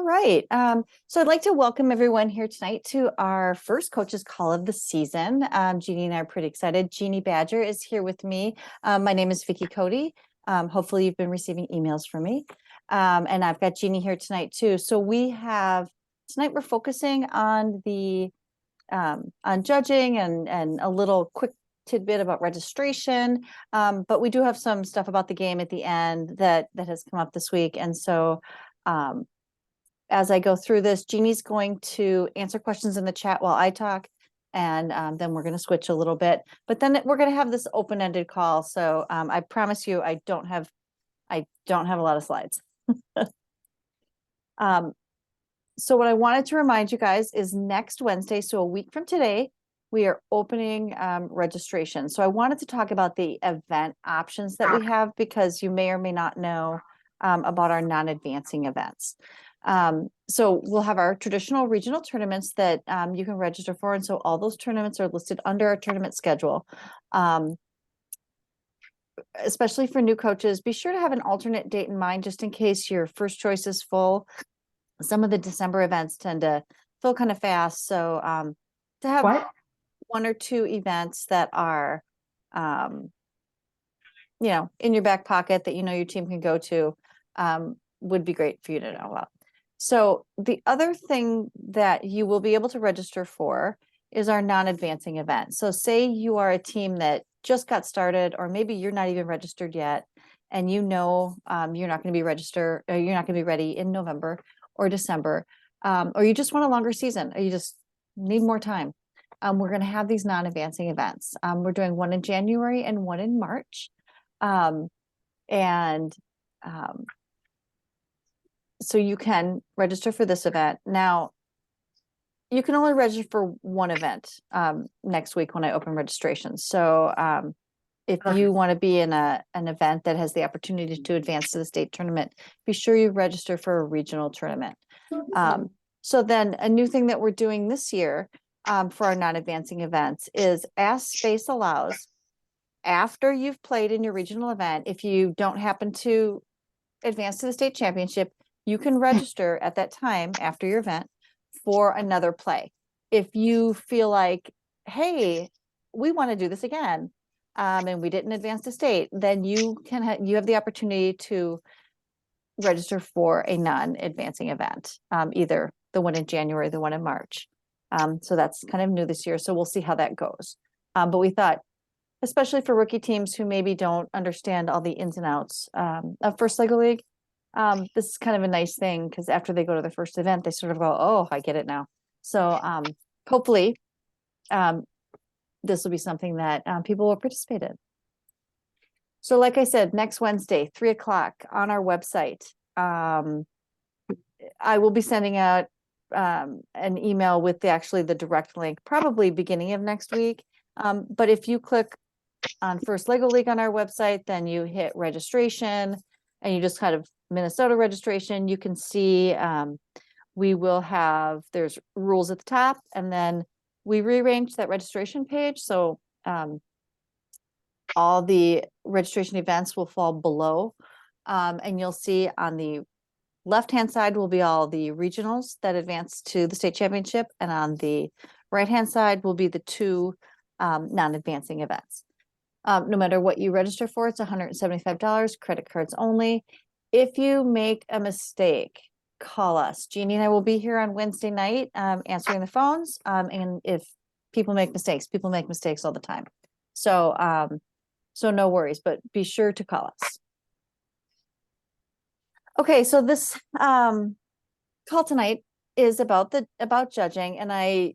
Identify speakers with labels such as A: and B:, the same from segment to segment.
A: right. So I'd like to welcome everyone here tonight to our first coaches call of the season. Jeannie and I are pretty excited. Jeannie Badger is here with me. My name is Vicki Cody. Hopefully you've been receiving emails from me. And I've got Jeannie here tonight too. So tonight we're focusing on on judging and a little quick tidbit about registration. But we do have some stuff about the game at the end that has come up this week. And so as I go through this, Jeannie's going to answer questions in the chat while I talk, and then we're going to switch a little bit. But then we're going to have this open-ended call. So I promise you, I don't have a lot of slides. So what I wanted to remind you guys is next Wednesday, so a week from today, we are opening registration. So I wanted to talk about the event options that we have because you may or may not know about our non-advancing events. So we'll have our traditional regional tournaments that you can register for. And so all those tournaments are listed under our tournament schedule. Especially for new coaches, be sure to have an alternate date in mind just in case your first choice is full. Some of the December events tend to fill kind of fast. So to have one or two events that are, in your back pocket that your team can go to would be great for you to know about. So the other thing that you will be able to register for is our non-advancing event. So say you are a team that just got started, or maybe you're not even registered yet, and you're not going to be registered, or you're not going to be ready in November or December, or you just want a longer season, or you just need more time. We're going to have these non-advancing events. We're doing one in January and one in March. So you can register for this event. Now, you can only register for one event next week when I open registration. So if you want to be in an event that has the opportunity to advance to the state tournament, be sure you register for a regional tournament. So then a new thing that we're doing this year for our non-advancing events is, as space allows, after you've played in your regional event, if you don't happen to advance to the state championship, you can register at that time after your event for another play. If you feel like, hey, we want to do this again, and we didn't advance to state, then you have the opportunity to register for a non-advancing event, either the one in January, the one in March. So that's kind of new this year. So we'll see how that goes. But we thought, especially for rookie teams who maybe don't understand all the ins and outs of First Lego League, this is kind of a nice thing because after they go to their first event, they sort of go, oh, I get it now. So hopefully this will be something that people will participate in. So like I said, next Wednesday, 3:00 on our website, I will be sending out an email with the direct link, probably beginning of next week. But if you click on First Lego League on our website, then you hit registration and you just kind of Minnesota registration, you can see there's rules at the top, and then we rearranged that registration page. So all the registration events will fall below, and you'll see on the left-hand side will be all the regionals that advance to the state championship, and on the right-hand side will be the two non-advancing events. No matter what you register for, it's $175, credit cards only. If you make a mistake, call us. Jeannie and I will be here on Wednesday night answering the phones. And if people make mistakes all the time. So no worries, but be sure to call us. Okay, so this call tonight is about judging, and I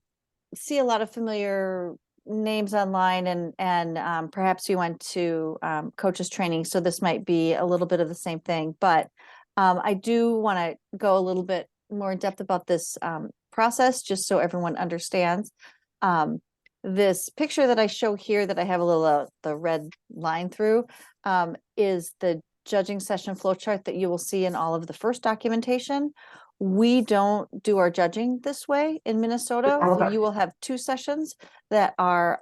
A: see a lot of familiar names online, and perhaps you went to coaches training, so this might be a little bit of the same thing, but I do want to go a little bit more in depth about this process, just so everyone understands. This picture that I show here that I have a little the red line through is the judging session flowchart that you will see in all of the first documentation. We don't do our judging this way in Minnesota. You will have two sessions that are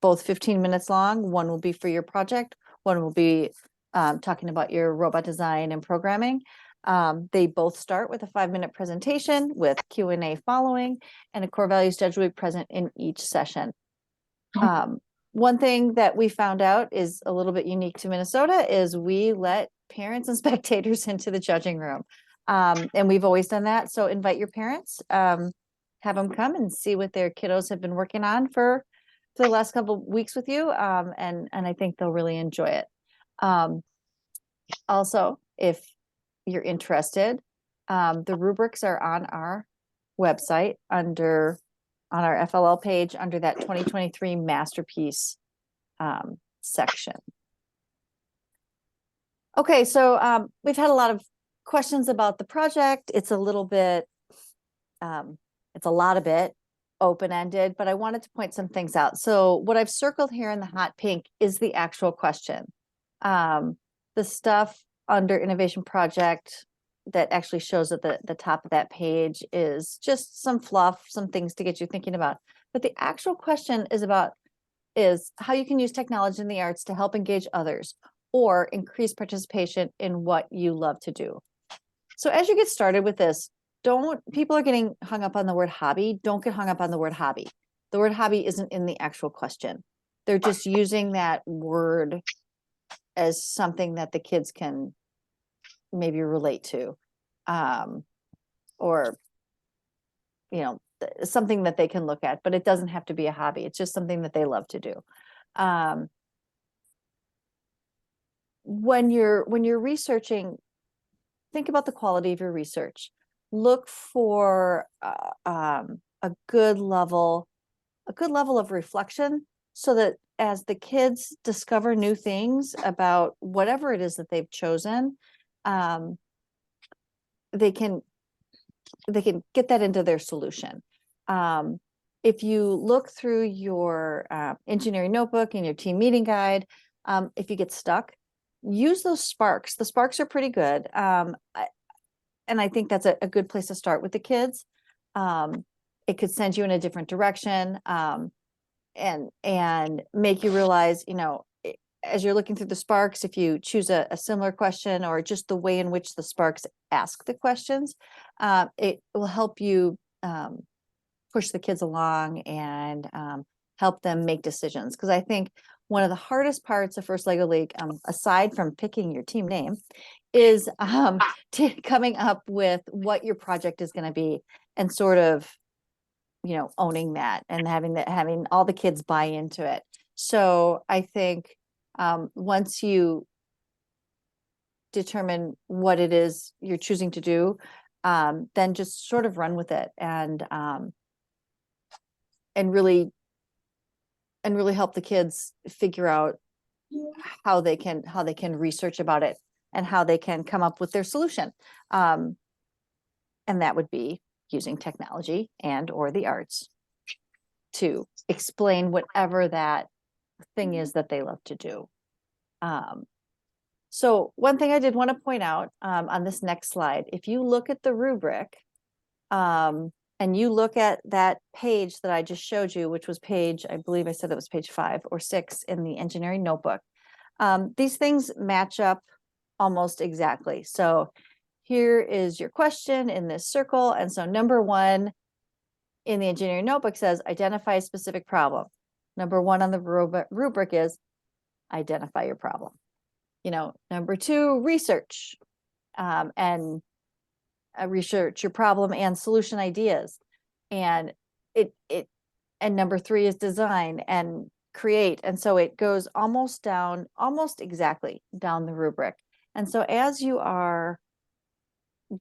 A: both 15 minutes long. One will be for your project. One will be talking about your robot design and programming. They both start with a 5-minute presentation with Q&A following, and a core values judge will be present in each session. One thing that we found out is a little bit unique to Minnesota is we let parents and spectators into the judging room. And we've always done that. So invite your parents, have them come and see what their kiddos have been working on for the last couple of weeks with you. And I think they'll really enjoy it. Also, if you're interested, the rubrics are on our website on our FLL page under that 2023 masterpiece section. Okay, so we've had a lot of questions about the project. It's a little bit, it's a lot of it open-ended, but I wanted to point some things out. So what I've circled here in the hot pink is the actual question. The stuff under innovation project that actually shows at the top of that page is just some fluff, some things to get you thinking about. But the actual question is how you can use technology in the arts to help engage others or increase participation in what you love to do. So as you get started with this, people are getting hung up on the word hobby. Don't get hung up on the word hobby. The word hobby isn't in the actual question. They're just using that word as something that the kids can maybe relate to, or, you know, something that they can look at, but it doesn't have to be a hobby. It's just something that they love to do. When you're researching, think about the quality of your research. Look for a good level of reflection, so that as the kids discover new things about whatever it is that they've chosen, they can get that into their solution. If you look through your engineering notebook and your team meeting guide, if you get stuck, use those sparks. The sparks are pretty good. And I think that's a good place to start with the kids. It could send you in a different direction, and make you realize, you know, as you're looking through the sparks, if you choose a similar question or just the way in which the sparks ask the questions, it will help you push the kids along and help them make decisions. Because I think one of the hardest parts of First Lego League, aside from picking your team name, is coming up with what your project is going to be and sort of, you know, owning that and having all the kids buy into it. So I think once you determine what it is you're choosing to do, then just sort of run with it and really help the kids figure out how they can research about it and how they can come up with their solution. And that would be using technology and or the arts to explain whatever that thing is that they love to do. So one thing I did want to point out on this next slide, if you look at the rubric and you look at that page that I just showed you, which was page, I believe I said it was page 5 or 6 in the engineering notebook, these things match up almost exactly. So here is your question in this circle. And so number 1 in the engineering notebook says, identify a specific problem. Number 1 on the rubric is identify your problem. You know, number 2, research, and research your problem and solution ideas. And and number 3 is design and create. And so it goes almost exactly down the rubric. And so as you are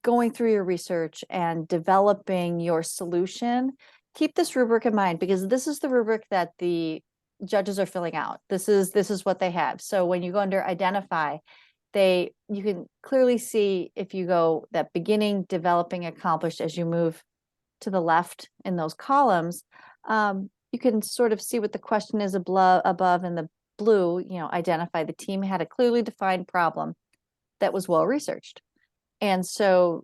A: going through your research and developing your solution, keep this rubric in mind, because this is the rubric that the judges are filling out. This is what they have. So when you go under identify, you can clearly see, if you go that beginning, developing, accomplished, as you move to the left in those columns, you can sort of see what the question is above in the blue. You know, identify, the team had a clearly defined problem that was well researched. And so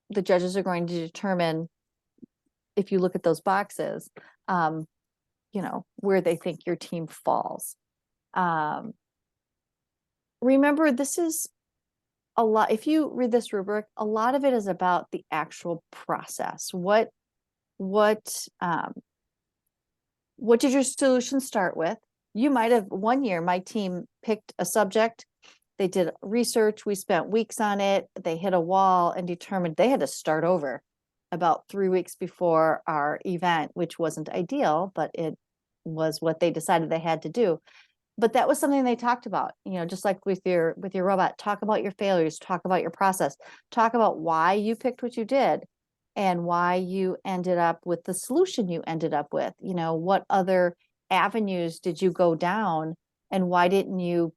A: the judges are going to determine, if you look at those boxes, you know, where they think your team falls. Remember, this is a lot, if you read this rubric, a lot of it is about the actual process. What did your solution start with? You might have, one year, my team picked a subject, they did research, we spent weeks on it, they hit a wall and determined they had to start over about 3 weeks before our event, which wasn't ideal, but it was what they decided they had to do. But that was something they talked about, just like with your robot. Talk about your failures, talk about your process, talk about why you picked what you did and why you ended up with the solution you ended up with. What other avenues did you go down and why didn't you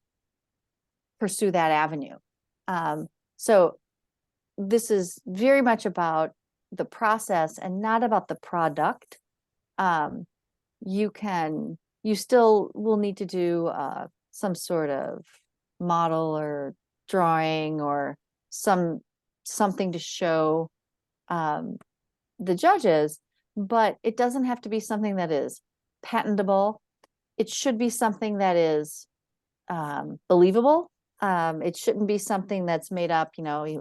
A: pursue that avenue? So this is very much about the process and not about the product. You still will need to do some sort of model or drawing or something to show the judges, but it doesn't have to be something that is patentable. It should be something that is believable. It shouldn't be something that's made up,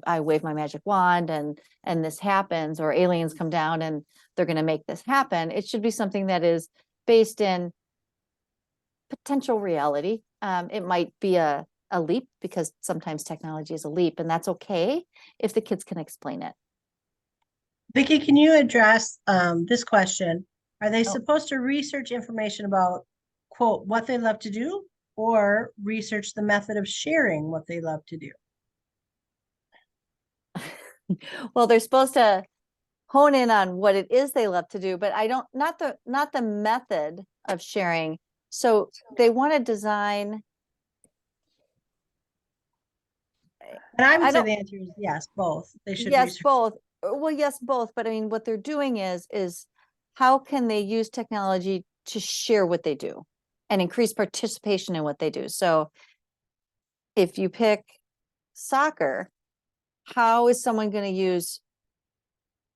A: I wave my magic wand and this happens, or aliens come down and they're going to make this happen. It should be something that is based in potential reality. It might be a leap, because sometimes technology is a leap, and that's okay if the kids can explain it.
B: Vicki, can you address this question? Are they
A: Oh.
B: supposed to research information about, quote, what they love to do, or research the method of sharing what they love to do?
A: Well, they're supposed to hone in on what it is they love to do, but not the method of sharing. So they want to design.
B: And I would
A: I
B: say
A: don't,
B: the answer is yes, both. They should
A: yes,
B: research.
A: both. Well, yes, both. But I mean, what they're doing is how can they use technology to share what they do and increase participation in what they do? So if you pick soccer, how is someone going to use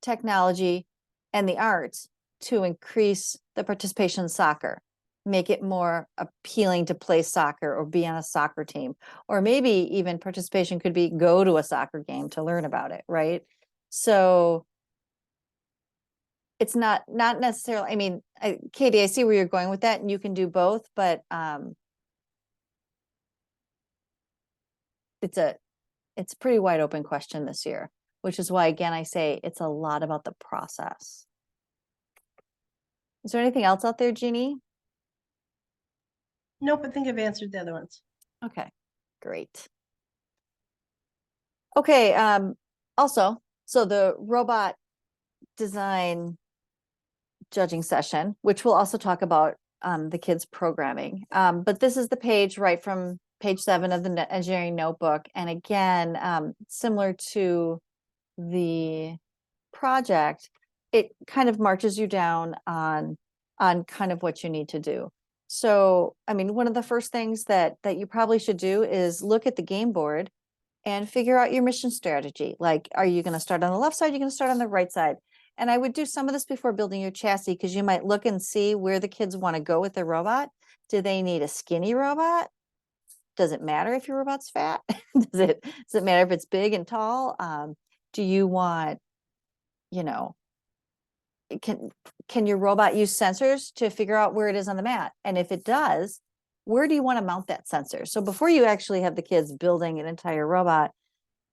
A: technology and the arts to increase the participation in soccer, make it more appealing to play soccer or be on a soccer team? Or maybe even participation could be go to a soccer game to learn about it, right? So it's not necessarily, I mean, Katie, I see where you're going with that, and you can do both, but it's a pretty wide open question this year, which is why, again, I say it's a lot about the process. Is there anything else out there, Jeannie?
B: Nope, I think I've answered the other ones.
A: Okay, great. Okay, also, so the robot design judging session, which we'll also talk about the kids programming. But this is the page right from page 7 of the engineering notebook. And again, similar to the project, it kind of marches you down on kind of what you need to do. So, I mean, one of the first things that you probably should do is look at the game board and figure out your mission strategy. Like, are you going to start on the left side? You're going to start on the right side. And I would do some of this before building your chassis, because you might look and see where the kids want to go with their robot. Do they need a skinny robot? Does it matter if your robot's fat? Does it matter if it's big and tall? Do you want, you know, can your robot use sensors to figure out where it is on the mat? And if it does, where do you want to mount that sensor? So before you actually have the kids building an entire robot,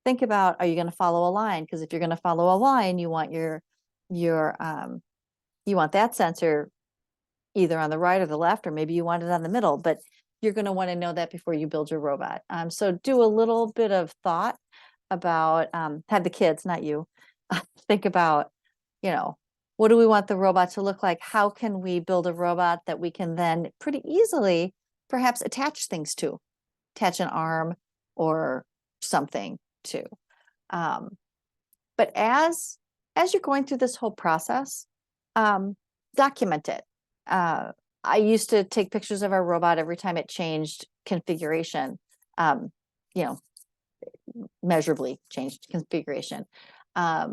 A: think about, are you going to follow a line? Because if you're going to follow a line, you want you want that sensor either on the right or the left, or maybe you want it on the middle, but you're going to want to know that before you build your robot. So do a little bit of thought about, have the kids, not you, think about, what do we want the robot to look like? How can we build a robot that we can then pretty easily perhaps attach things to, attach an arm or something to. But as you're going through this whole process, document it. I used to take pictures of our robot every time it changed configuration, you know, measurably changed configuration.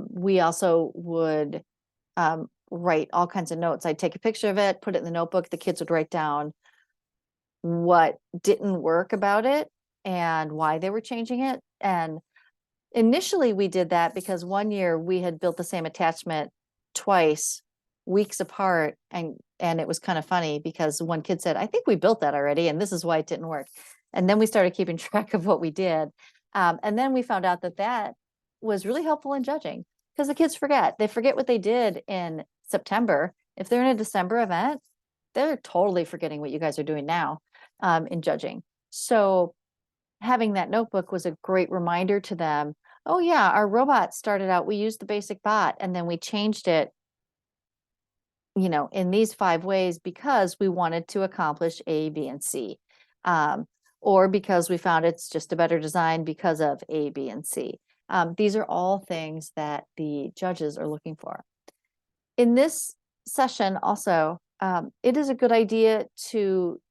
A: We also would write all kinds of notes. I'd take a picture of it, put it in the notebook. The kids would write down what didn't work about it and why they were changing it. And initially we did that because one year we had built the same attachment twice, weeks apart, and it was kind of funny because one kid said, I think we built that already, and this is why it didn't work. And then we started keeping track of what we did. And then we found out that that was really helpful in judging because the kids forget. They forget what they did in September. If they're in a December event, they're totally forgetting what you guys are doing now in judging. So having that notebook was a great reminder to them. Oh yeah, our robot started out, we used the basic bot and then we changed it, in these 5 ways because we wanted to accomplish A, B, and C. Or because we found it's just a better design because of A, B, and C. These are all things that the judges are looking for. In this session also, it is a good idea to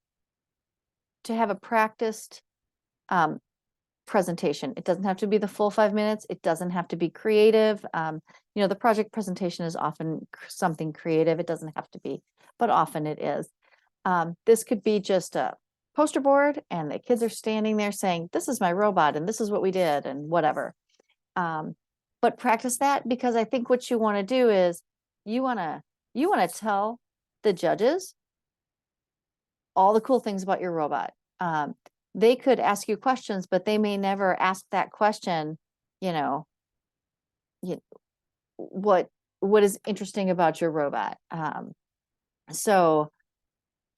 A: have a practiced presentation. It doesn't have to be the full 5 minutes. It doesn't have to be creative. The project presentation is often something creative. It doesn't have to be, but often it is. This could be just a poster board and the kids are standing there saying, this is my robot and this is what we did and whatever. But practice that because I think what you want to do is you want to tell the judges all the cool things about your robot. They could ask you questions, but they may never ask that question, what is interesting about your robot. So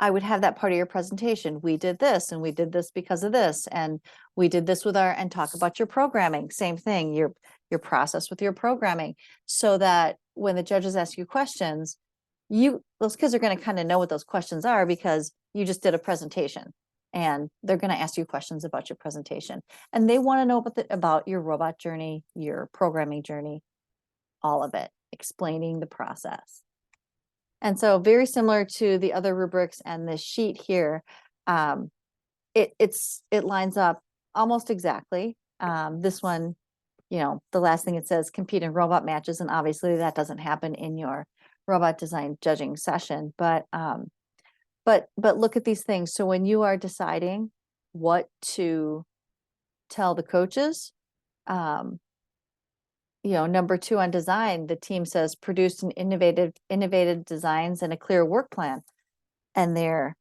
A: I would have that part of your presentation. We did this and we did this because of this. And we did this and talk about your programming. Same thing, your process with your programming, so that when the judges ask you questions, those kids are going to kind of know what those questions are because you just did a presentation and they're going to ask you questions about your presentation and they want to know about your robot journey, your programming journey, all of it, explaining the process. And so very similar to the other rubrics and this sheet here, it lines up almost exactly. This one, the last thing it says, compete in robot matches, and obviously that doesn't happen in your robot design judging session, but look at these things. So when you are deciding what to tell the coaches, number 2 on design, the team says produced an innovative designs and a clear work plan. And their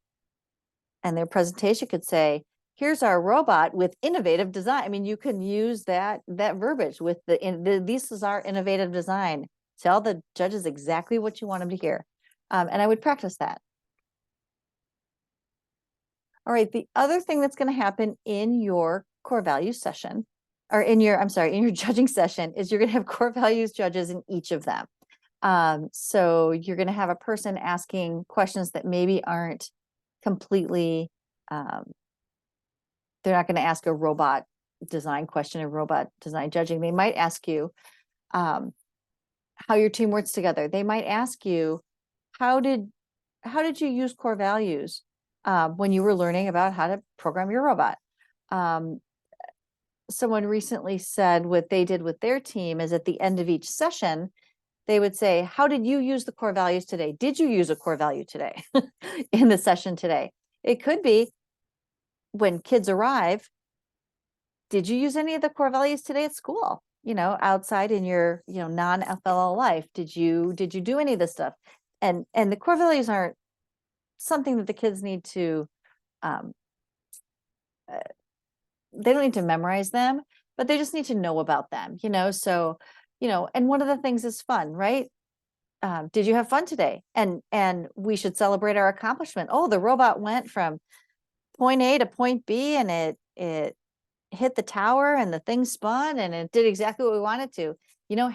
A: presentation could say, here's our robot with innovative design. I mean, you can use that verbiage with this is our innovative design. Tell the judges exactly what you want them to hear. And I would practice that. All right, the other thing that's going to happen in your core values session, or in your judging session, is you're going to have core values judges in each of them. So you're going to have a person asking questions that maybe aren't completely, they're not going to ask a robot design question, a robot design judging. They might ask you how your team works together. They might ask you, how did you use core values when you were learning about how to program your robot? Someone recently said what they did with their team is at the end of each session, they would say, how did you use the core values today? Did you use a core value today in the session today? It could be when kids arrive, did you use any of the core values today at school? Outside in your, non-FLL life, did you do any of this stuff? And the core values aren't something that the kids need to, they don't need to memorize them, but they just need to know about them, so, and one of the things is fun, right? Did you have fun today? And we should celebrate our accomplishment. Oh, the robot went from point A to point B and it hit the tower and the thing spun and it did exactly what we wanted to.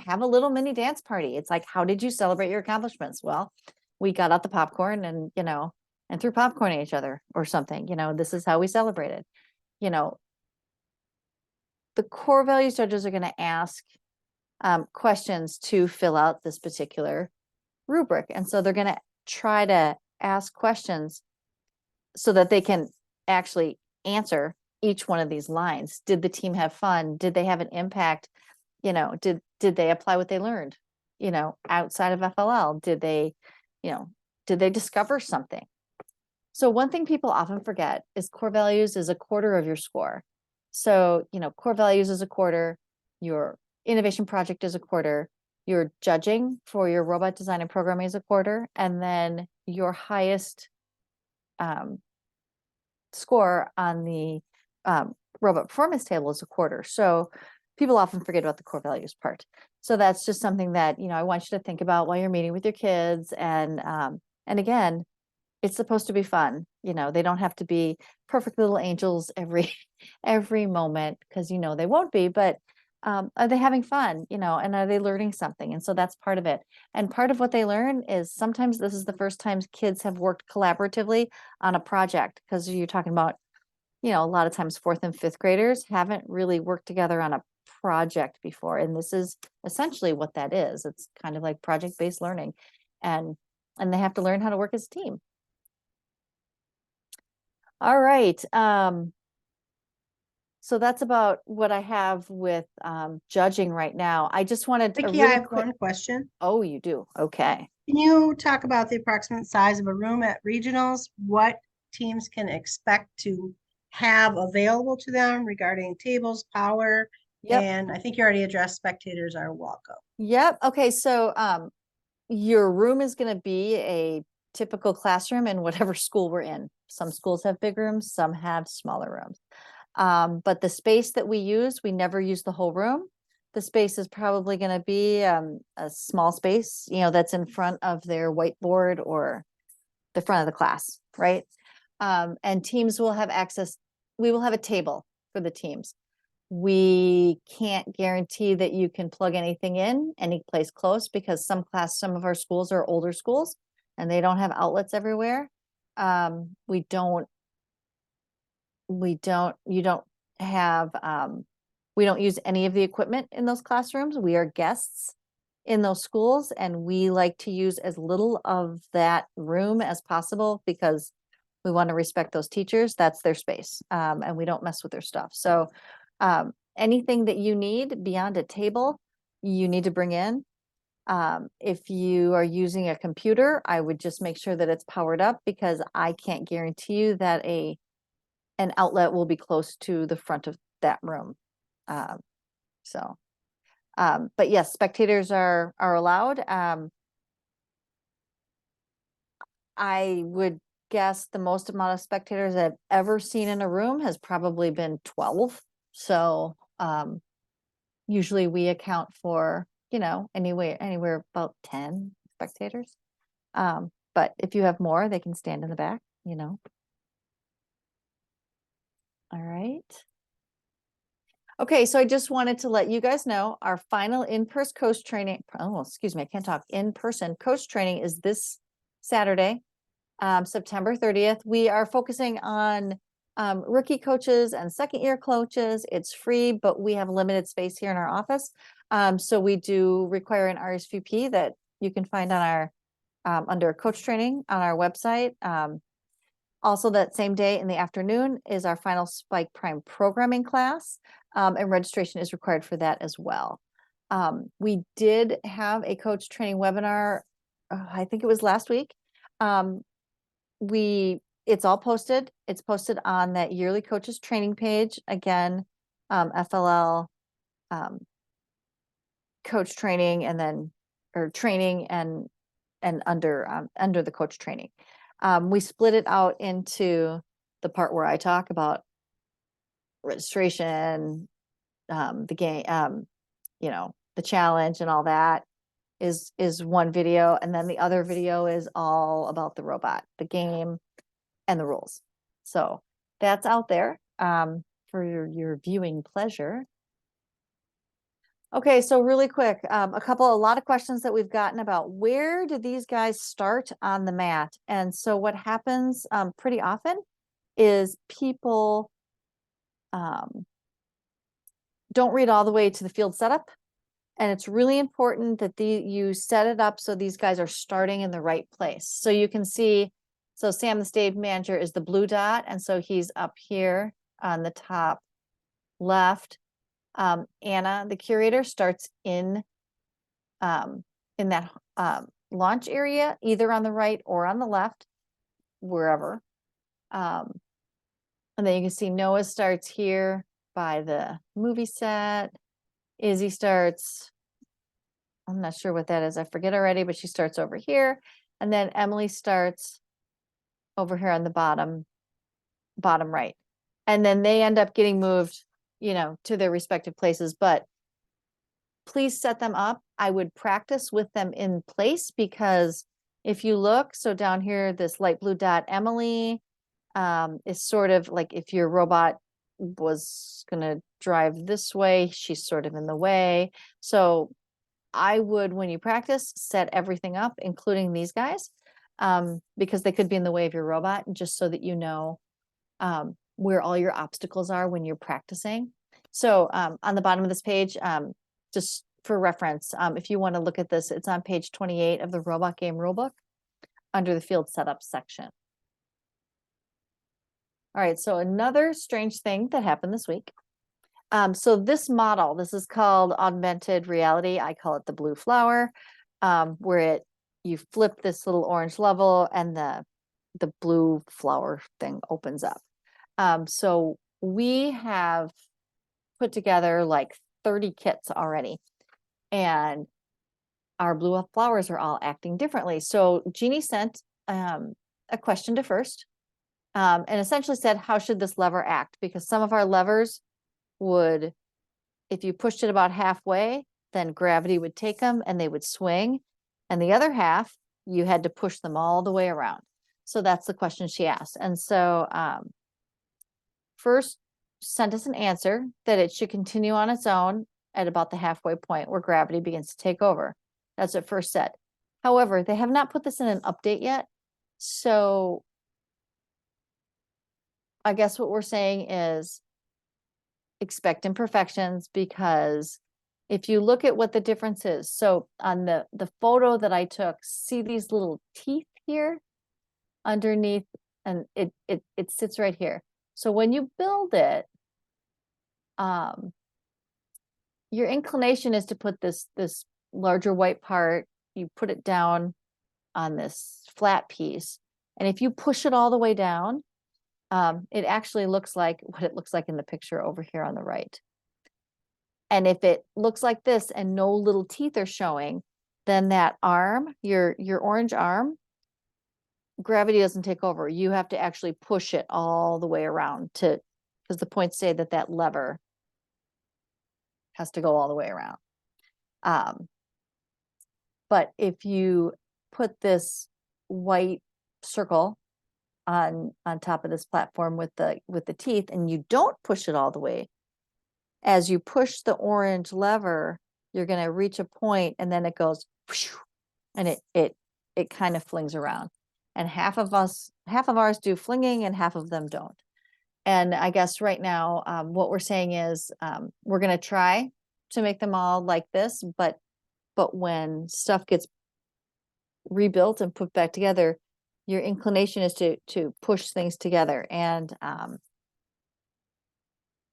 A: Have a little mini dance party. It's like, how did you celebrate your accomplishments? Well, we got out the popcorn and and threw popcorn at each other or something. This is how we celebrated. The core values judges are going to ask questions to fill out this particular rubric. And so they're going to try to ask questions so that they can actually answer each one of these lines. Did the team have fun? Did they have an impact? Did they apply what they learned, outside of FLL? Did they discover something? So one thing people often forget is core values is a quarter of your score. So, core values is a quarter, your innovation project is a quarter, your judging for your robot design and programming is a quarter, and then your highest score on the robot performance table is a quarter. So people often forget about the core values part. So that's just something that, I want you to think about while you're meeting with your kids. And again, it's supposed to be fun. They don't have to be perfect little angels every moment, because they won't be, but are they having fun, and are they learning something? And so that's part of it. And part of what they learn is sometimes this is the first time kids have worked collaboratively on a project, because you're talking about, a lot of times fourth and fifth graders haven't really worked together on a project before. And this is essentially what that is. It's kind of like project-based learning. And they have to learn how to work as a team. All right. So that's about what I have with judging right now. I just wanted a
B: Vicki,
A: really
B: I have
A: quick.
B: one question.
A: Oh, you do? Okay.
B: Can you talk about the approximate size of a room at regionals? What teams can expect to have available to them regarding tables, power?
A: Yep.
B: And I think you already addressed spectators are welcome.
A: Yep. Okay. So your room is going to be a typical classroom in whatever school we're in. Some schools have big rooms, some have smaller rooms. But the space that we use, we never use the whole room. The space is probably going to be a small space, that's in front of their whiteboard or the front of the class, right? And teams will have access. We will have a table for the teams. We can't guarantee that you can plug anything in any place close, because some of our schools are older schools and they don't have outlets everywhere. We don't you don't have we don't use any of the equipment in those classrooms. We are guests in those schools, and we like to use as little of that room as possible, because we want to respect those teachers. That's their space, and we don't mess with their stuff. So anything that you need beyond a table, you need to bring in. If you are using a computer, I would just make sure that it's powered up, because I can't guarantee you that an outlet will be close to the front of that room. So, but yes, spectators are allowed. I would guess the most amount of spectators I've ever seen in a room has probably been 12. So, usually we account for, anywhere about 10 spectators. But if you have more, they can stand in the back. All right. Okay, so I just wanted to let you guys know our final in-person coach training. Oh, excuse me, I can't talk. In-person coach training is this Saturday, September 30th. We are focusing on rookie coaches and second-year coaches. It's free, but we have limited space here in our office. So we do require an RSVP that you can find on our under coach training on our website. Also, that same day in the afternoon is our final Spike Prime programming class, and registration is required for that as well. We did have a coach training webinar, I think it was last week. It's all posted. It's posted on that yearly coaches training page. Again, FLL coach training, and then or training and under the coach training. We split it out into the part where I talk about registration, the game, the challenge and all that is one video. And then the other video is all about the robot, the game, and the rules. So that's out there for your viewing pleasure. Okay, so really quick, a lot of questions that we've gotten about where do these guys start on the mat? And so what happens pretty often is people don't read all the way to the field setup. And it's really important that you set it up so these guys are starting in the right place. So you can see, so Sam, the stage manager, is the blue dot. And so he's up here on the top left. Anna, the curator, starts in that launch area, either on the right or on the left, wherever. And then you can see Noah starts here by the movie set. Izzy starts, I'm not sure what that is. I forget already, but she starts over here. And then Emily starts over here on the bottom right. And then they end up getting moved, to their respective places, but please set them up. I would practice with them in place, because if you look, so down here, this light blue dot, Emily, is sort of like if your robot was gonna drive this way, she's sort of in the way. So I would, when you practice, set everything up, including these guys, because they could be in the way of your robot, just so that you know where all your obstacles are when you're practicing. So on the bottom of this page, just for reference, if you want to look at this, it's on page 28 of the robot game rulebook under the field setup section. All right, so another strange thing that happened this week. So this model, this is called augmented reality. I call it the blue flower, where you flip this little orange level and the blue flower thing opens up. So we have put together like 30 kits already, and our blue flowers are all acting differently. So Jeannie sent a question to FIRST, and essentially said, how should this lever act? Because some of our levers would, if you pushed it about halfway, then gravity would take them and they would swing. And the other half, you had to push them all the way around. So that's the question she asked. And so FIRST sent us an answer that it should continue on its own at about the halfway point where gravity begins to take over. That's what FIRST said. However, they have not put this in an update yet. So I guess what we're saying is expect imperfections, because if you look at what the difference is, so on the photo that I took, see these little teeth here underneath, and it sits right here. So when you build it, your inclination is to put this larger white part, you put it down on this flat piece, and if you push it all the way down, it actually looks like what it looks like in the picture over here on the right. And if it looks like this and no little teeth are showing, then that arm, your orange arm, gravity doesn't take over. You have to actually push it all the way around, because the points say that that lever has to go all the way around. But if you put this white circle on top of this platform with the teeth, and you don't push it all the way, as you push the orange lever, you're going to reach a point, and then it goes whoosh, and it kind of flings around. And half of ours do flinging and half of them don't. And I guess right now, what we're saying is we're going to try to make them all like this, but when stuff gets rebuilt and put back together, your inclination is to push things together. And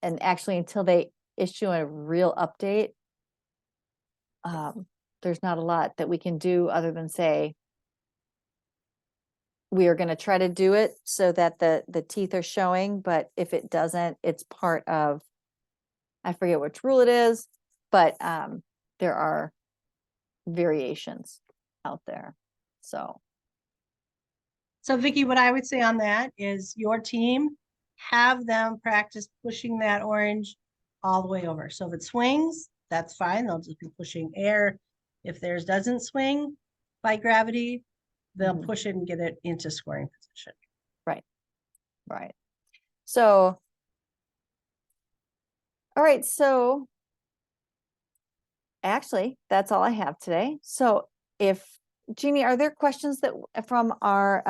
A: actually, until they issue a real update, there's not a lot that we can do other than say we are going to try to do it so that the teeth are showing, but if it doesn't, it's part of, I forget which rule it is, but there are variations out there. So
B: Vicky, what I would say on that is your team, have them practice pushing that orange all the way over. So if it swings, that's fine. They'll just be pushing air. If theirs doesn't swing by gravity, they'll push it and get it into scoring position.
A: Right. So, all right. So actually, that's all I have today. So if Jeannie, are there questions that from our,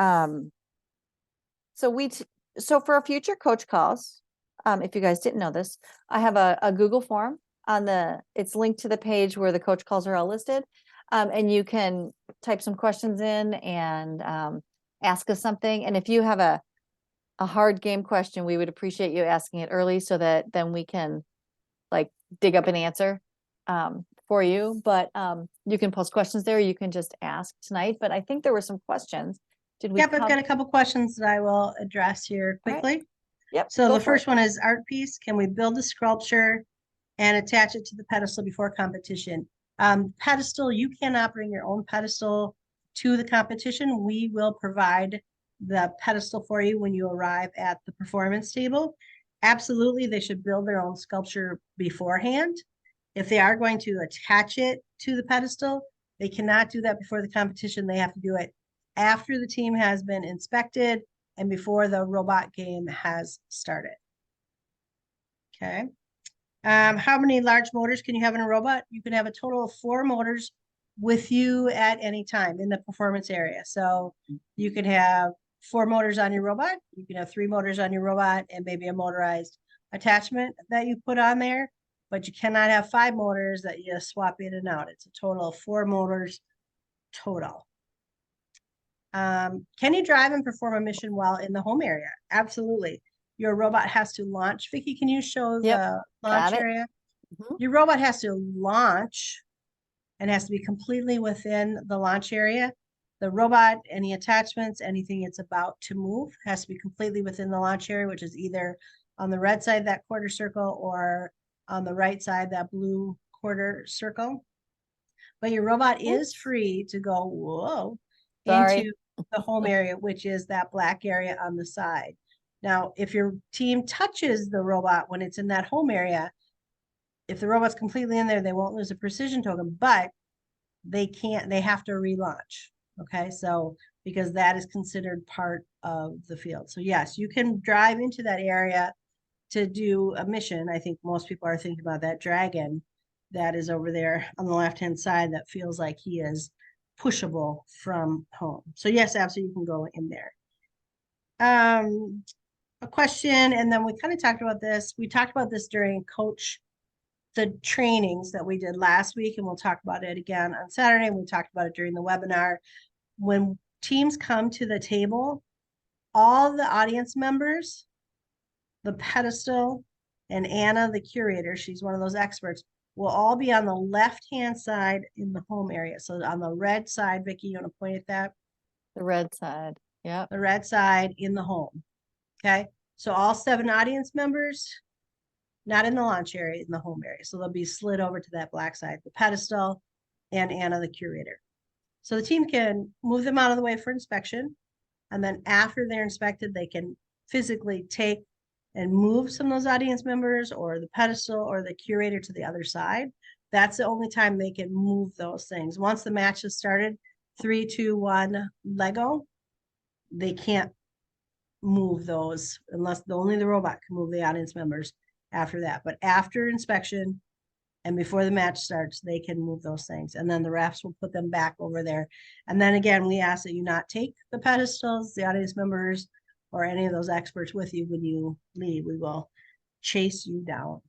A: so for our future coach calls, if you guys didn't know this, I have a Google form it's linked to the page where the coach calls are all listed. And you can type some questions in and ask us something. And if you have a hard game question, we would appreciate you asking it early so that then we can like dig up an answer for you. But you can post questions there. You can just ask tonight. But I think there were some questions. Did we?
B: Yep, I've got a couple questions that I will address here quickly.
A: Right. Yep.
B: So the first one is art piece. Can we build a sculpture and attach it to the pedestal before competition. Pedestal, you cannot bring your own pedestal to the competition. We will provide the pedestal for you when you arrive at the performance table. Absolutely, they should build their own sculpture beforehand. If they are going to attach it to the pedestal, they cannot do that before the competition. They have to do it after the team has been inspected and before the robot game has started. Okay. How many large motors can you have in a robot? You can have a total of 4 motors with you at any time in the performance area. So you can have 4 motors on your robot. You can have 3 motors on your robot and maybe a motorized attachment that you put on there, but you cannot have 5 motors that you swap in and out. It's a total of 4 motors total. Can you drive and perform a mission while in the home area? Absolutely. Your robot has to launch. Vicky, can you show the launch area? Your robot has to launch and has to be completely within the launch area. The robot, any attachments, anything it's about to move has to be completely within the launch area, which is either on the red side, that quarter circle, or on the right side, that blue quarter circle. But your robot is free to go, into the home area, which is that black area on the side. Now, if your team touches the robot when it's in that home area, if the robot's completely in there, they won't lose a precision token, but they have to relaunch. Okay, so because that is considered part of the field. So yes, you can drive into that area to do a mission. I think most people are thinking about that dragon that is over there on the left-hand side that feels like he is pushable from home. So yes, absolutely, you can go in there. A question, and then we kind of talked about this. We talked about this during the trainings that we did last week, and we'll talk about it again on Saturday. We talked about it during the webinar. When teams come to the table, all the audience members, the pedestal, and Anna, the curator, she's one of those experts, will all be on the left-hand side in the home area. So on the red side, Vicky, you want to point at that?
A: The red side. Yeah.
B: The red side in the home. Okay. So all 7 audience members, not in the launch area, in the home area. So they'll be slid over to that black side, the pedestal, and Anna, the curator. So the team can move them out of the way for inspection. And then after they're inspected, they can physically take and move some of those audience members or the pedestal or the curator to the other side. That's the only time they can move those things. Once the match is started, 3, 2, 1, Lego, they can't move those unless only the robot can move the audience members after that. But after inspection and before the match starts, they can move those things. And then the refs will put them back over there. And then again, we ask that you not take the pedestals, the audience members, or any of those experts with you when you leave. We will chase you down.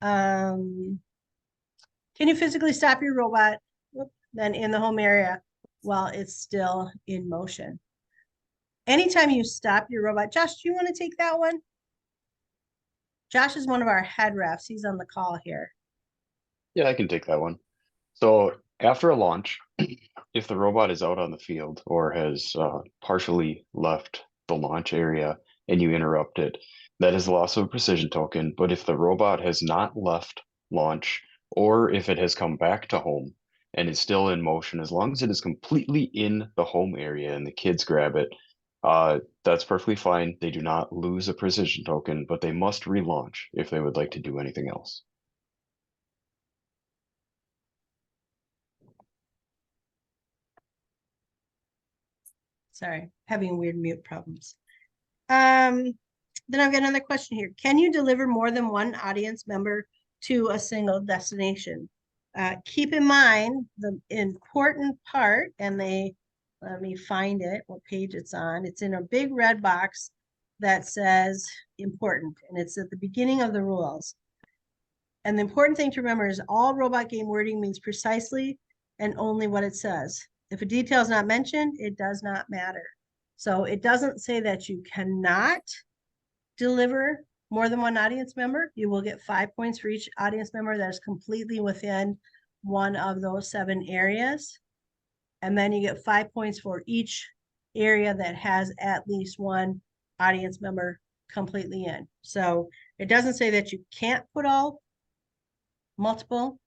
B: Can you physically stop your robot then in the home area while it's still in motion? Anytime you stop your robot, Josh, do you want to take that one? Josh is one of our head refs. He's on the call here.
C: Yeah, I can take that one. So after a launch, if the robot is out on the field or has partially left the launch area and you interrupt it, that is loss of a precision token. But if the robot has not left launch, or if it has come back to home and is still in motion, as long as it is completely in the home area and the kids grab it, that's perfectly fine. They do not lose a precision token, but they must relaunch if they would like to do anything else.
B: Sorry, having weird mute problems. Then I've got another question here. Can you deliver more than one audience member to a single destination? Keep in mind the important part, and let me find it, what page it's on. It's in a big red box that says important, and it's at the beginning of the rules. And the important thing to remember is all robot game wording means precisely and only what it says. If a detail is not mentioned, it does not matter. So it doesn't say that you cannot deliver more than one audience member. You will get 5 points for each audience member that is completely within one of those 7 areas. And then you get 5 points for each area that has at least one audience member completely in. So It doesn't say that you can't put all, multiple,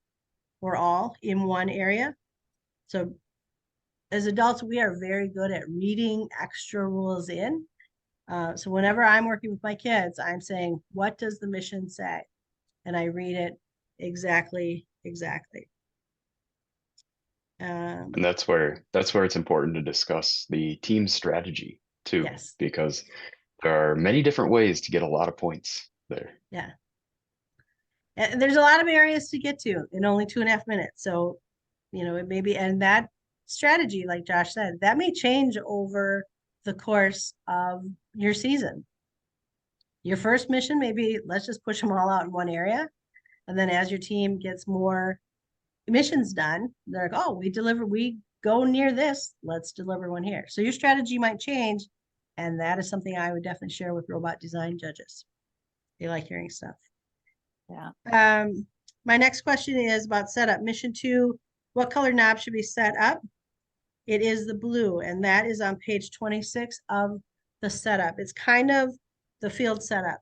B: or all in one area. So as adults, we are very good at reading extra rules in. So whenever I'm working with my kids, I'm saying, what does the mission say? And I read it exactly.
C: And that's where it's important to discuss the team strategy too,
B: Yes.
C: because there are many different ways to get a lot of points there.
B: Yeah. And there's a lot of areas to get to in only 2.5 minutes. So, it may be, and that strategy, like Josh said, that may change over the course of your season. Your first mission, maybe let's just push them all out in one area. And then as your team gets more missions done, they're like, oh, we go near this, let's deliver one here. So your strategy might change. And that is something I would definitely share with robot design judges. They like hearing stuff.
A: Yeah.
B: My next question is about setup. Mission 2, what color knob should be set up? It is the blue, and that is on page 26 of the setup. It's kind of the field setup.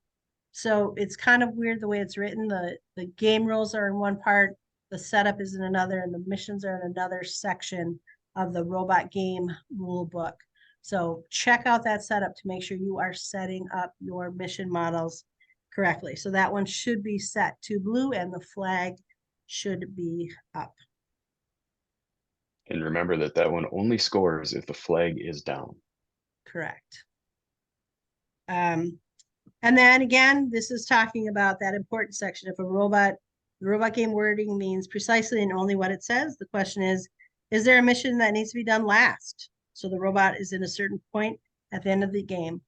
B: So it's kind of weird the way it's written. The game rules are in one part, the setup is in another, and the missions are in another section of the robot game rule book. So check out that setup to make sure you are setting up your mission models correctly. So that one should be set to blue and the flag should be up.
C: And remember that one only scores if the flag is down.
B: Correct. And then again, this is talking about that important section. If the robot game wording means precisely and only what it says, the question is there a mission that needs to be done last? So the robot is in a certain point at the end of the game.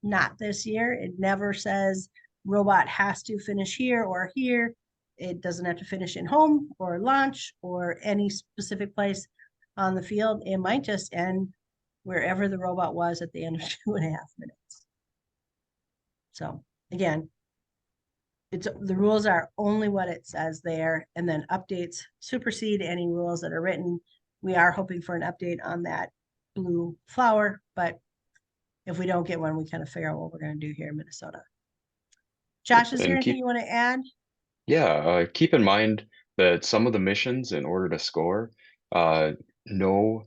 B: Not this year. It never says robot has to finish here or here. It doesn't have to finish in home or launch or any specific place on the field. It might just end wherever the robot was at the end of 2.5 minutes. So again, the rules are only what it says there, and then updates supersede any rules that are written. We are hoping for an update on that blue flower, but if we don't get one, we kind of figure out what we're going to do here in Minnesota. Josh, is there anything you want to add?
C: Yeah, keep in mind that some of the missions, in order to score, no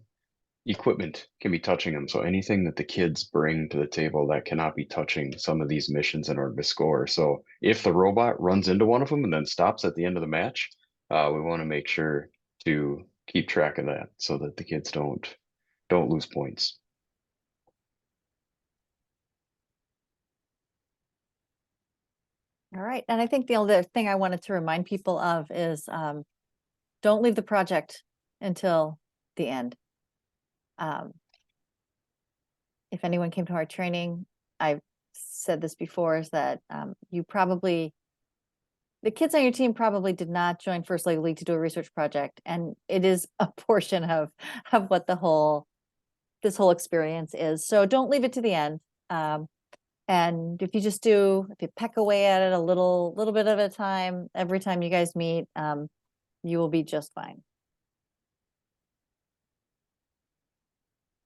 C: equipment can be touching them. So anything that the kids bring to the table, that cannot be touching some of these missions in order to score. So if the robot runs into one of them and then stops at the end of the match, we want to make sure to keep track of that so that the kids don't lose points.
A: All right. And I think the other thing I wanted to remind people of is don't leave the project until the end. If anyone came to our training, I've said this before, is that the kids on your team probably did not join First Lego League to do a research project. And it is a portion of what this whole experience is. So don't leave it to the end. And if you peck away at it a little bit at a time, every time you guys meet, you will be just fine.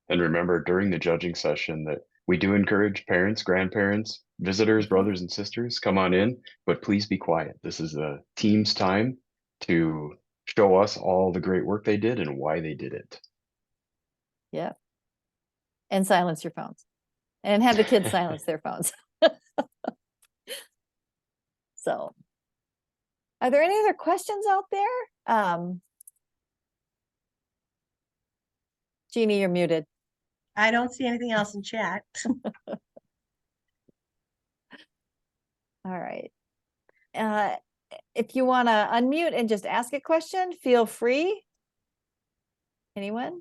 C: And remember, during the judging session, that we do encourage parents, grandparents, visitors, brothers and sisters, come on in, but please be quiet. This is the team's time to show us all the great work they did and why they did it.
A: Yeah. And silence your phones. And have the kids silence their phones. So, are there any other questions out there? Jeannie, you're muted.
B: I don't see anything else in chat.
A: All right. If you want to unmute and just ask a question, feel free. Anyone?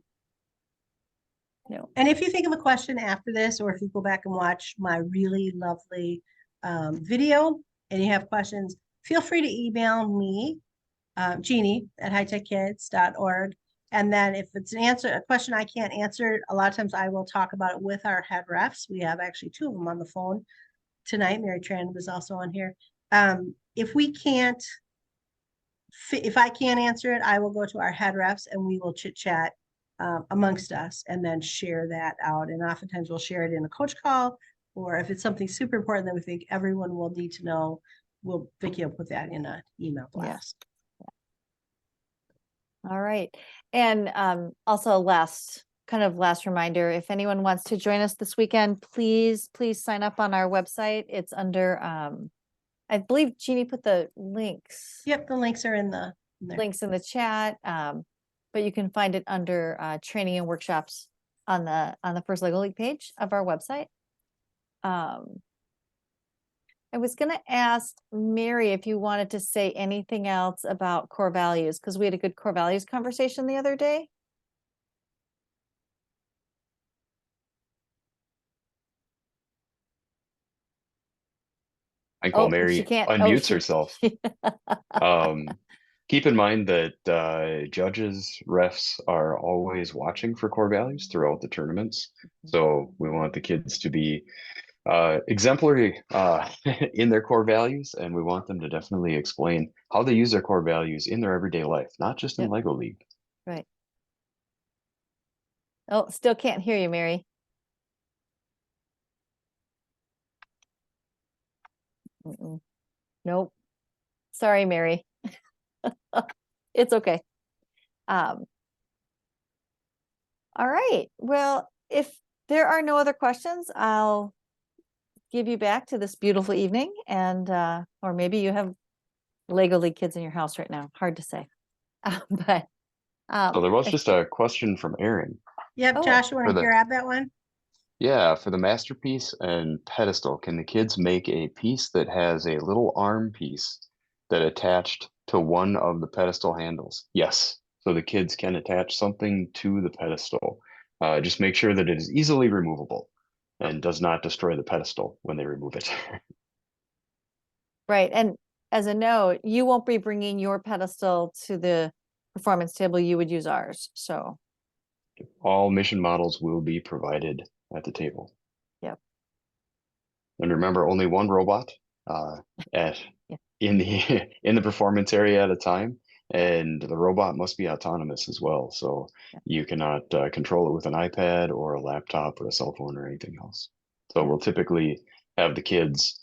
A: No.
B: And if you think of a question after this, or if you go back and watch my really lovely video and you have questions, feel free to email me, Jeannie at hightechkids.org. And then if it's a question I can't answer, a lot of times I will talk about it with our head refs. We have actually 2 of them on the phone tonight. Mary Tran was also on here. If I can't answer it, I will go to our head refs and we will chit chat amongst us and then share that out. And oftentimes we'll share it in a coach call or if it's something super important that we think everyone will need to know, Vicky will put that in an email blast.
A: All right. And also last reminder, if anyone wants to join us this weekend, please sign up on our website. It's under I believe Jeannie put the links.
B: Yep, the links are in there.
A: Links in the chat. But you can find it under training and workshops on the First Lego League page of our website. I was going to ask Mary if you wanted to say anything else about core values, because we had a good core values conversation the other day.
C: I think while
A: Oh, she
C: Mary
A: can't.
C: unmutes herself. Keep in mind that judges, refs are always watching for core values throughout the tournaments. So we want the kids to be exemplary in their core values, and we want them to definitely explain how they use their core values in their everyday life, not just in
A: Yep.
C: Lego League.
A: Right. Oh, still can't hear you, Mary. Nope. Sorry, Mary. It's okay. All right. Well, if there are no other questions, I'll give you back to this beautiful evening, and or maybe you have Lego League kids in your house right now. Hard to say. But
C: So there was just a question from Aaron.
B: Yep,
A: Oh,
B: Josh, you want
C: for
B: to
C: the-
B: grab that one?
C: Yeah, for the masterpiece and pedestal, can the kids make a piece that has a little arm piece that attached to one of the pedestal handles? Yes. So the kids can attach something to the pedestal. Just make sure that it is easily removable and does not destroy the pedestal when they remove it.
A: right. And as a note, you won't be bringing your pedestal to the performance table. You would use ours. So,
C: All mission models will be provided at the table.
A: Yep.
C: And remember, only one robot at
A: Yeah.
C: in the in the performance area at a time, and the robot must be autonomous as well. So
A: Yeah.
C: you cannot control it with an iPad or a laptop or a cell phone or anything else. So
A: Yeah.
C: we'll typically have the kids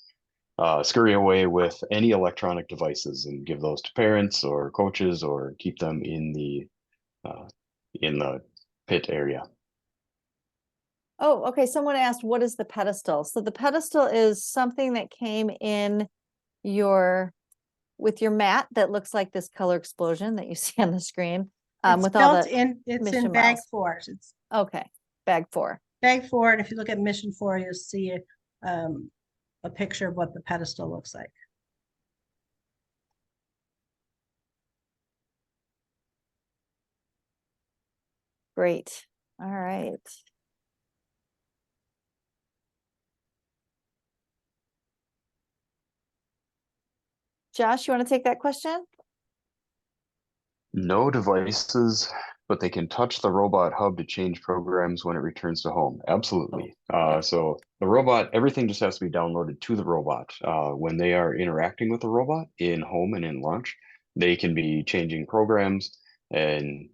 C: scurry away with any electronic devices and give those to parents or coaches, or keep them in the pit area.
A: Oh, okay. Someone asked, what is the pedestal? So the pedestal is something that came in with your mat that looks like this color explosion that you see on the screen.
B: It's
A: With all
B: built
A: the
B: in, it's in
A: mission
B: bag
A: miles.
B: 4. It's
A: Okay, bag 4.
B: bag 4, and if you look at mission 4, you'll see a picture of what the pedestal looks like.
A: Great. All right. Josh, you want to take that question?
C: No devices, but they can touch the robot hub to change programs when it returns to home. Absolutely.
A: yeah.
C: So the robot, everything just has to be downloaded to the robot. When they are interacting with the robot in home and in launch, they can be changing programs and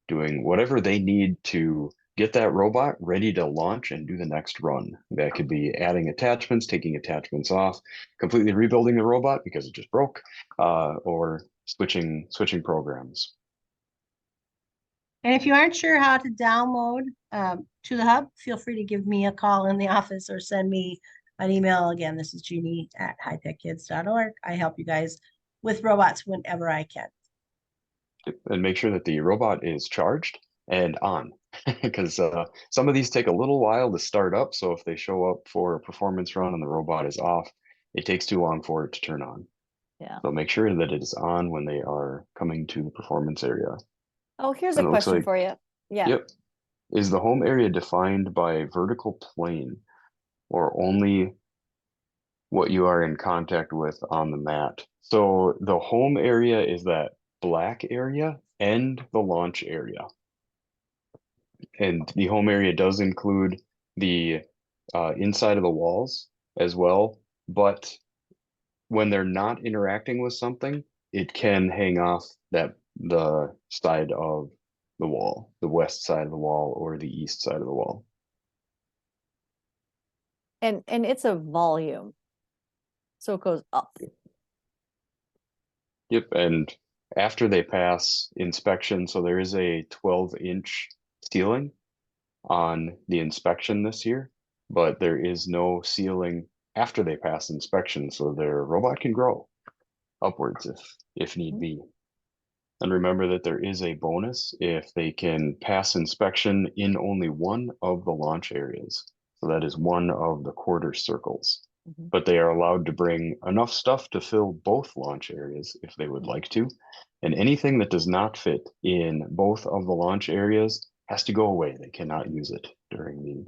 C: doing whatever they need to get that robot ready to launch and do the next run. That could be adding attachments, taking attachments off, completely rebuilding the robot because it just broke, or switching programs.
B: And if you aren't sure how to download to the hub, feel free to give me a call in the office or send me an email. Again, this is Jeannie at hightechkids.org. I help you guys with robots whenever I can.
C: And make sure that the robot is charged and on, because some of these take a little while to start up. So if they show up for a performance run and the robot is off, it takes too long for it to turn on.
A: Yeah.
C: So make sure that it is on when they are coming to the performance area.
A: Oh, here's
C: And
A: a
C: it looks
A: question
C: like-
A: for you. Yeah.
C: Yep. Is the home area defined by vertical plane or only what you are in contact with on the mat? So the home area is that black area and the launch area. And the home area does include the inside of the walls as well. But when they're not interacting with something, it can hang off the side of the wall, the west side of the wall or the east side of the wall.
A: And it's a volume. So it goes up.
C: Yep, and after they pass inspection, so there is a 12-inch ceiling on the inspection this year, but there is no ceiling after they pass inspection, so their robot can grow upwards if need be. And remember that there is a bonus if they can pass inspection in only one of the launch areas. So that is one of the quarter circles.
A: Mhm.
C: But they are allowed to bring enough stuff to fill both launch areas if they would like to. And anything that does not fit in both of the launch areas has to go away. They cannot use it during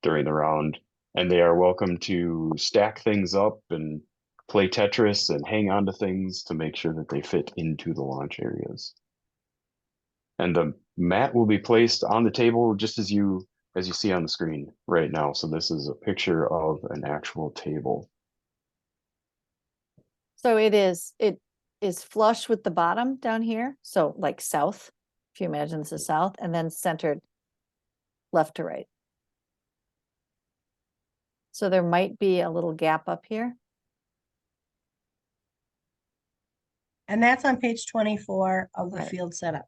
C: the round. And they are welcome to stack things up and play Tetris and hang on to things to make sure that they fit into the launch areas. And the mat will be placed on the table just as you see on the screen right now. So this is a picture of an actual table.
A: So it is flush with the bottom down here. So like south, if you imagine this is south, and then centered left to right. So there might be a little gap up here.
B: And that's on page 24 of the
A: Right.
B: field setup.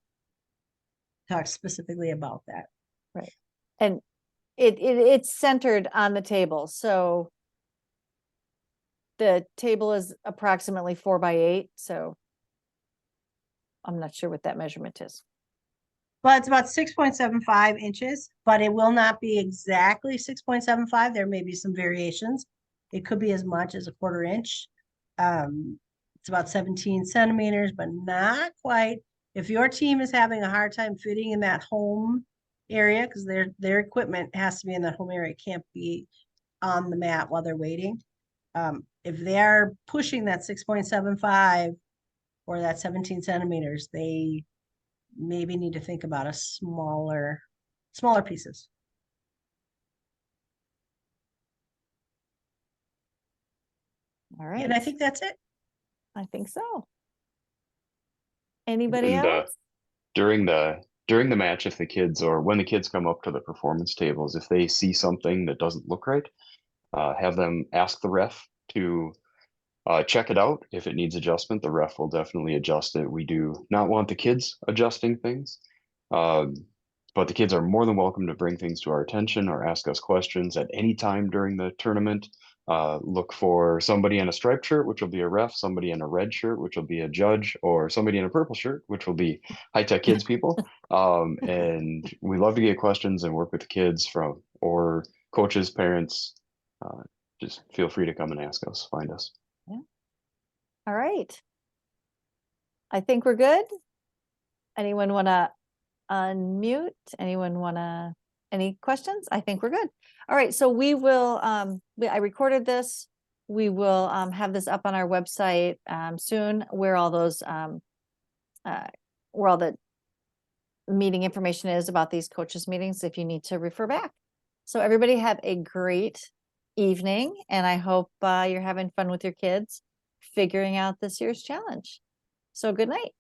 B: Talks specifically about that.
A: Right. And it's centered on the table. So the table is approximately 4 by 8. So I'm not sure what that measurement is.
B: Well, it's about 6.75 inches, but it will not be exactly 6.75. There may be some variations. It could be as much as a quarter inch. It's about 17 centimeters, but not quite. If your team is having a hard time fitting in that home area, because their equipment has to be in the home area, it can't be on the mat while they're waiting. If they're pushing that 6.75 or that 17 centimeters, they maybe need to think about a smaller pieces.
A: All right.
B: And I think that's it.
A: I think so. Anybody
C: And
A: else?
C: during the match, if the kids or when the kids come up to the performance tables, if they see something that doesn't look right, have them ask the ref to check it out. If it needs adjustment, the ref will definitely adjust it. We do not want the kids adjusting things, but the kids are more than welcome to bring things to our attention or ask us questions at any time during the tournament. Look for somebody in a striped shirt, which will be a ref, somebody in a red shirt, which will be a judge, or somebody in a purple shirt, which will be high-tech kids people. And we love to get questions and work with the kids or coaches, parents. Just feel free to come and ask us, find us.
A: Yeah. All right. I think we're good. Anyone want to unmute? Anyone want to, any questions? I think we're good. All right. So we will, I recorded this. We will have this up on our website soon where all those, where all the meeting information is about these coaches meetings if you need to refer back. So everybody have a great evening, and I hope you're having fun with your kids figuring out this year's challenge. So good night.